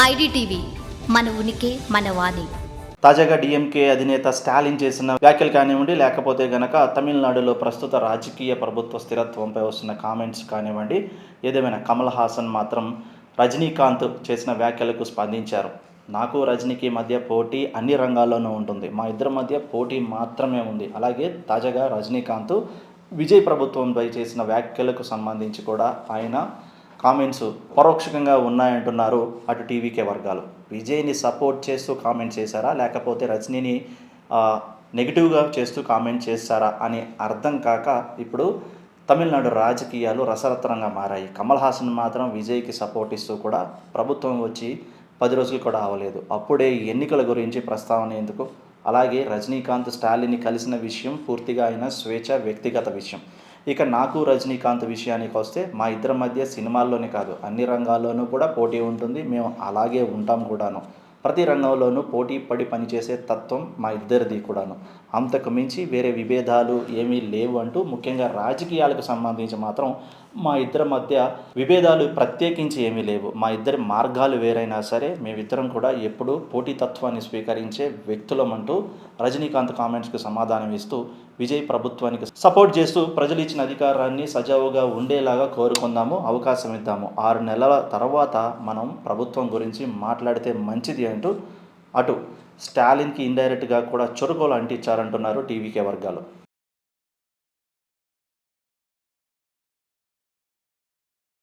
IDTV మన ఉనికి మన వాణి. తాజాగా డిఎంకే అధినేత స్టాలిన్ చేసిన వ్యాఖ్యలు కానివ్వండి, లేకపోతే గనక తమిళనాడులో ప్రస్తుత రాజకీయ ప్రభుత్వ స్థిరత్వంపై వస్తున్న కామెంట్స్ కానివ్వండి, ఏదేమైనా కమల్ హాసన్ మాత్రం రజనీకాంత్ చేసిన వ్యాఖ్యలకు స్పందించారు. నాకు రజనీకి మధ్య పోటీ అన్ని రంగాల్లోనూ ఉంటుంది, మా ఇద్దరి మధ్య పోటీ మాత్రమే ఉంది. అలాగే తాజాగా రజనీకాంత్ విజయ్ ప్రభుత్వంపై చేసిన వ్యాఖ్యలకు సంబంధించి కూడా ఆయన కామెంట్స్ పరోక్షంగా ఉన్నాయంటున్నారు అటు టీవీకే వర్గాలు. విజయ్ని సపోర్ట్ చేస్తూ కామెంట్ చేశారా, లేకపోతే రజనీని నెగిటివ్గా చేస్తూ కామెంట్ చేశారా అని అర్థం కాక ఇప్పుడు తమిళనాడు రాజకీయాలు రసరత్నంగా మారాయి. కమల్ హాసన్ మాత్రం విజయ్కి సపోర్ట్ ఇస్తూ కూడా ప్రభుత్వం వచ్చి 10 రోజులు కూడా అవ్వలేదు, అప్పుడే ఎన్నికల గురించి ప్రస్తావన ఎందుకు? అలాగే రజనీకాంత్ స్టాలిన్ని కలిసిన విషయం పూర్తిగా ఆయన స్వేచ్ఛ, వ్యక్తిగత విషయం. ఇక నాకు రజనీకాంత్ విషయానికి వస్తే మా ఇద్దరి మధ్య సినిమాల్లోనే కాదు అన్ని రంగాల్లోనూ కూడా పోటీ ఉంటుంది, మేము అలాగే ఉంటాం కూడాను. ప్రతి రంగంలోనూ పోటీ పడి పనిచేసే తత్వం మా ఇద్దరిది కూడాను. అంతకు మించి వేరే విభేదాలు ఏమీ లేవు అంటూ ముఖ్యంగా రాజకీయాలకు సంబంధించి మాత్రం మా ఇద్దరి మధ్య విభేదాలు ప్రత్యేకించి ఏమీ లేవు. మా ఇద్దరి మార్గాలు వేరైనా సరే మేమిద్దరం కూడా ఎప్పుడూ పోటీతత్వాన్ని స్వీకరించే వ్యక్తులమంటూ రజనీకాంత్ కామెంట్స్కి సమాధానం ఇస్తూ విజయ్ ప్రభుత్వానికి సపోర్ట్ చేస్తూ ప్రజలు ఇచ్చిన అధికారాన్ని సజావుగా ఉండేలాగా కోరుకుందాము, అవకాశం ఇద్దాము. 6 నెలల తర్వాత మనం ప్రభుత్వం గురించి మాట్లాడితే మంచిది అంటూ అటు స్టాలిన్కి ఇండైరెక్ట్గా కూడా చురుకోలు అంటించారంటున్నారు టీవీకే వర్గాలు.